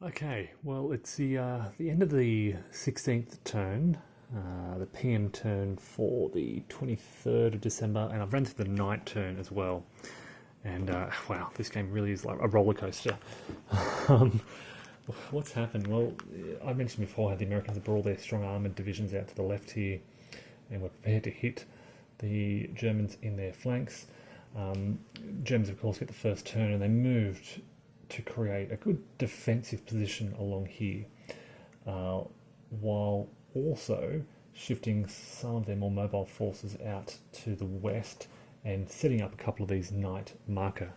Okay, well, it's the end of the 16th turn, the PM turn for the 23rd of December, and I've run through the night turn as well. And wow, this game really is like a roller coaster. um, what's happened? Well, I mentioned before how the Americans have brought all their strong armoured divisions out to the left here, and were prepared to hit the Germans in their flanks. Germans, of course, get the first turn, and they moved to create a good defensive position along here, while also shifting some of their more mobile forces out to the west and setting up a couple of these night marker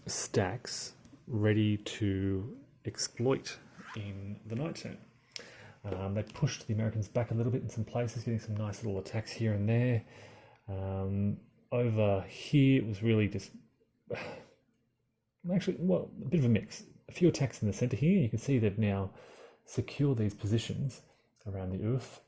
stacks ready to exploit in the night turn. They pushed the Americans back a little bit in some places, getting some nice little attacks here and there. Over here, it was really just actually, well, a bit of a mix. A few attacks in the centre here. You can see they've now secured these positions around the earth,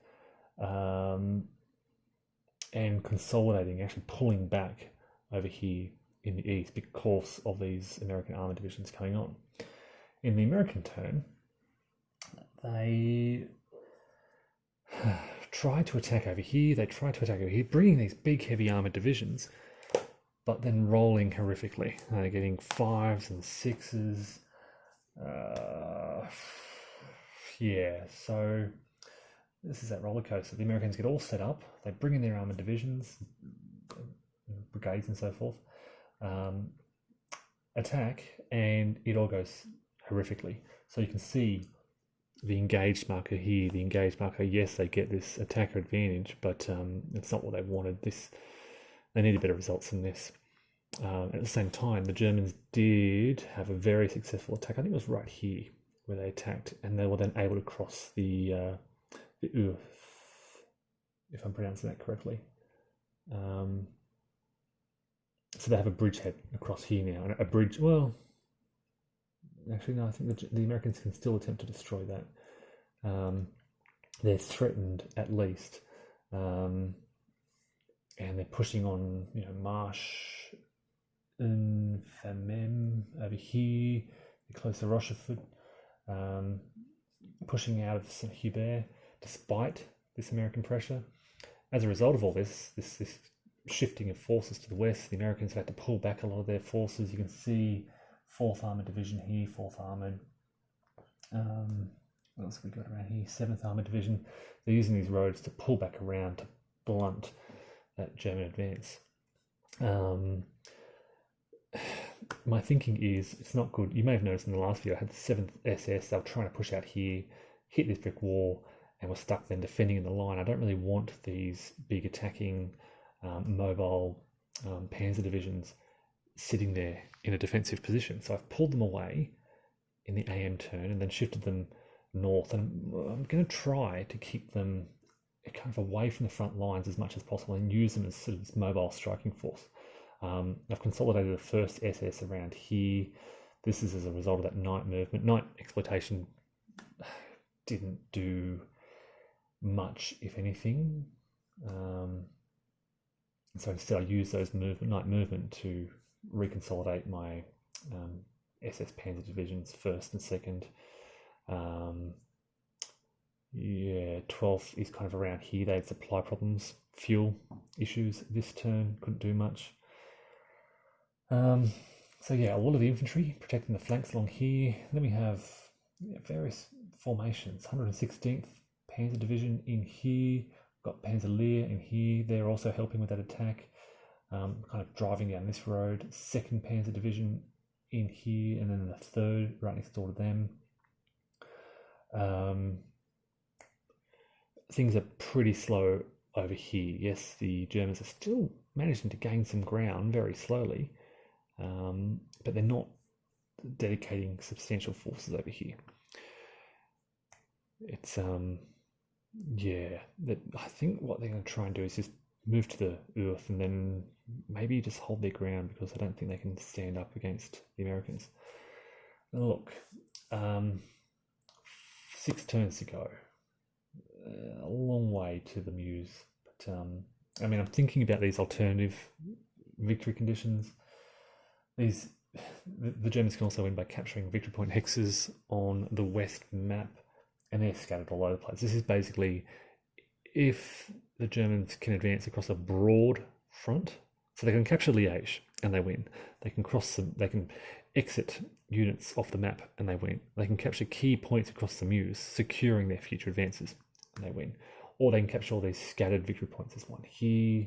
and consolidating, actually pulling back over here in the east because of these American armoured divisions coming on. In the American turn, they tried to attack over here, bringing these big heavy armoured divisions, but then rolling horrifically, getting 5s and 6s. Yeah, so this is that roller coaster. The Americans get all set up, they bring in their armoured divisions, brigades and so forth, attack, and it all goes horrifically. So you can see the engaged marker here, yes, they get this attacker advantage, but it's not what they wanted. They needed better results than this. At the same time, the Germans did have a very successful attack. I think it was right here where they attacked, and they were then able to cross the earth, if I'm pronouncing that correctly. So they have a bridgehead across here now, and a bridge. Well, actually, no. I think the Americans can still attempt to destroy that. They're threatened at least, and they're pushing on, Marsh and Famem over here, close to Rochefort, pushing out of St. Hubert, despite this American pressure. As a result of all this shifting of forces to the west, the Americans have had to pull back a lot of their forces. You can see 4th Armoured Division here, 4th Armoured. What else have we got around here? 7th Armoured Division. They're using these roads to pull back around to blunt that German advance. My thinking is it's not good. You may have noticed in the last video I had the 7th SS. They were trying to push out here, hit this brick wall, and were stuck then defending in the line. I don't really want these big attacking mobile panzer divisions sitting there in a defensive position. So I've pulled them away in the AM turn and then shifted them north, and I'm going to try to keep them kind of away from the front lines as much as possible and use them as sort of this mobile striking force. I've consolidated the 1st SS around here. This is as a result of that night movement. Night exploitation didn't do much, if anything. So instead I used those night movement to reconsolidate my SS Panzer divisions, 1st and 2nd. 12th is kind of around here. They had supply problems, fuel issues this turn, couldn't do much. So yeah, a lot of the infantry protecting the flanks along here. Then we have various formations. 116th Panzer Division in here. Got Panzer Lehr in here. They're also helping with that attack, kind of driving down this road. 2nd Panzer Division in here, and then the 3rd right next door to them. Things are pretty slow over here. Yes, the Germans are still managing to gain some ground very slowly, but they're not dedicating substantial forces over here. It's I think what they're going to try and do is just move to the earth and then maybe just hold their ground, because I don't think they can stand up against the Americans. Now look, 6 turns to go. A long way to the Meuse. But I'm thinking about these alternative victory conditions. These the Germans can also win by capturing victory point hexes on the west map, and they're scattered all over the place. This is basically if the Germans can advance across a broad front, so they can capture Liège and they win. They can they can exit units off the map and they win. They can capture key points across the Meuse, securing their future advances, and they win. Or they can capture all these scattered victory points. There's one here.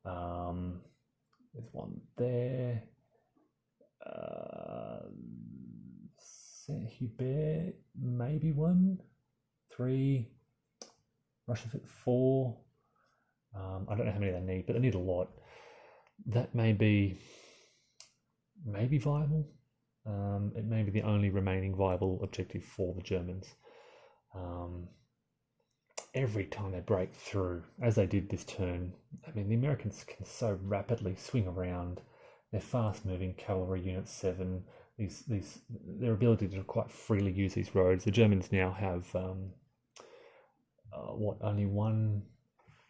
There's one there. Saint-Hubert, maybe 1, 3. Russian 4. I don't know how many they need, but they need a lot. That may be viable. It may be the only remaining viable objective for the Germans. Every time they break through, as they did this turn, I mean, the Americans can so rapidly swing around. Their fast-moving cavalry units 7, their ability to quite freely use these roads. The Germans now have only 1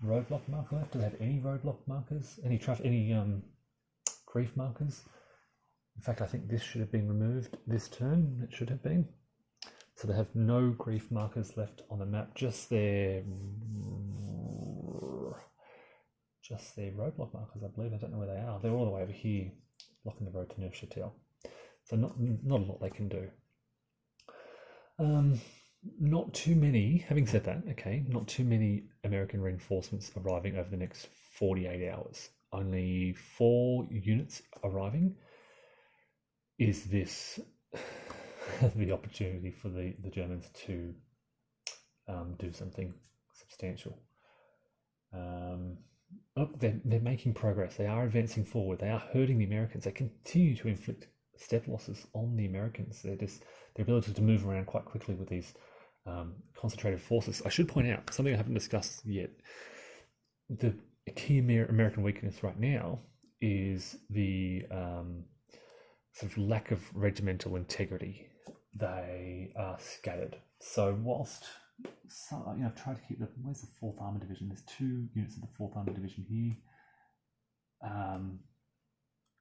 roadblock marker left? Do they have any roadblock markers? Any grief markers? In fact, I think this should have been removed this turn. It should have been. So they have no grief markers left on the map, just their roadblock markers, I believe. I don't know where they are. They're all the way over here, blocking the road to Neufchâtel. So not a lot they can do. Not too many, having said that, okay, not too many American reinforcements arriving over the next 48 hours. Only 4 units arriving. Is this the opportunity for the Germans to do something substantial? Look, they're making progress. They are advancing forward. They are hurting the Americans. They continue to inflict step losses on the Americans. Their ability to move around quite quickly with these concentrated forces. I should point out something I haven't discussed yet. The key American weakness right now is the sort of lack of regimental integrity. They are scattered. So whilst I've tried to keep where's the 4th Armoured Division? There's 2 units of the 4th Armoured Division here.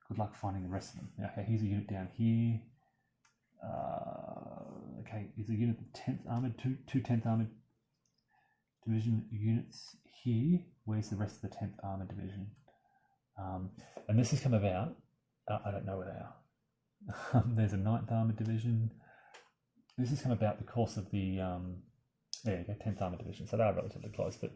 Good luck finding the rest of them. Okay, here's a unit down here. Okay, here's a unit of 10th Armoured, two 10th Armoured Division units here. Where's the rest of the 10th Armoured Division? And this has come about, I don't know where they are. There's a 9th Armoured Division. This has come about because of the, there you go, 10th Armoured Division. So they are relatively close, but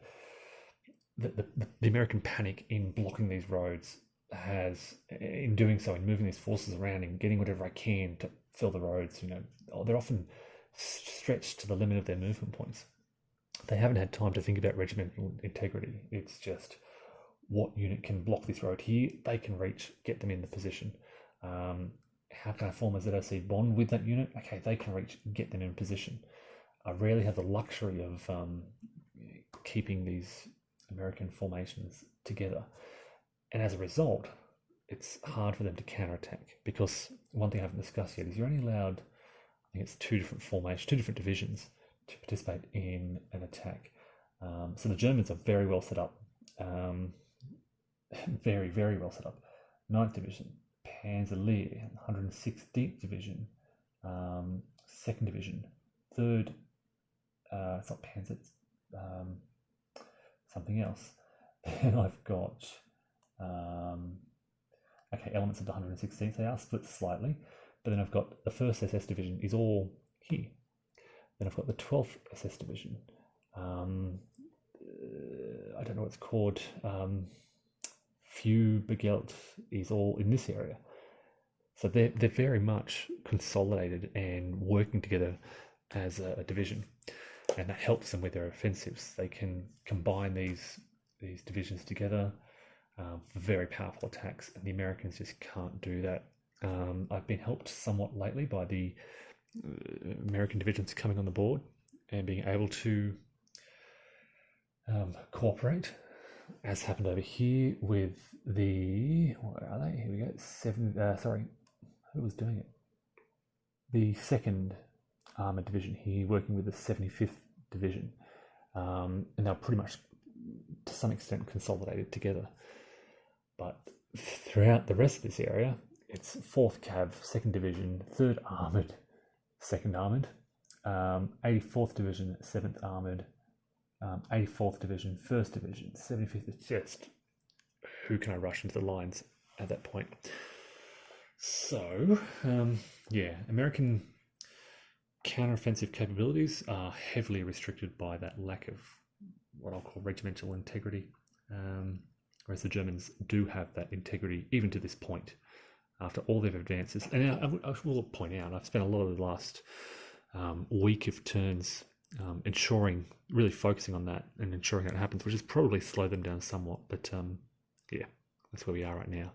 the American panic in blocking these roads has, in doing so, in moving these forces around and getting whatever I can to fill the roads, they're often stretched to the limit of their movement points. They haven't had time to think about regimental integrity. It's just what unit can block this road here, they can reach, get them in the position. How can I form a ZOC bond with that unit? Okay, they can reach, get them in position. I rarely have the luxury of keeping these American formations together. And as a result, it's hard for them to counterattack, because one thing I haven't discussed yet is you're only allowed, I think it's 2 different formations, 2 different divisions to participate in an attack. So the Germans are very well set up, very, very well set up. 9th Division, Panzer-Lehr, 116th Division, 2nd Division, 3rd, it's not Panzer, it's something else. And I've got, elements of the 116th, they are split slightly, but then I've got the 1st SS Division is all here. Then I've got the 12th SS Division. I don't know what it's called. Fugegelt is all in this area. So they're very much consolidated and working together as a division, and that helps them with their offensives. They can combine these divisions together for very powerful attacks, and the Americans just can't do that. I've been helped somewhat lately by the American divisions coming on the board and being able to cooperate, as happened over here with the, where are they? Here we go. Who was doing it? The 2nd Armoured Division here, working with the 75th Division, and they're pretty much to some extent consolidated together. But throughout the rest of this area, It's 4th Cav, 2nd Division, 3rd Armoured, 2nd Armoured, 84th Division, 7th Armoured, 84th Division, 1st Division, 75th. It's just, who can I rush into the lines at that point? So, yeah, American counteroffensive capabilities are heavily restricted by that lack of what I'll call regimental integrity, whereas the Germans do have that integrity even to this point after all their advances. And I will point out, I've spent a lot of the last week of turns really focusing on that and ensuring that happens, which has probably slowed them down somewhat. But yeah, that's where we are right now,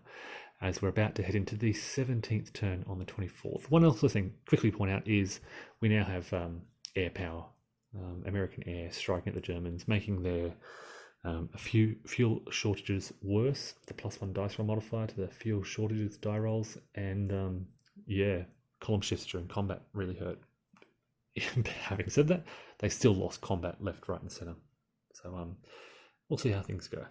as we're about to head into the 17th turn on the 24th. One other thing quickly to point out is we now have air power, American air striking at the Germans, making their a few fuel shortages worse. The +1 dice roll modifier to the fuel shortages die rolls, and yeah, column shifts during combat really hurt. Having said that, they still lost combat left, right, and centre. So we'll see how things go.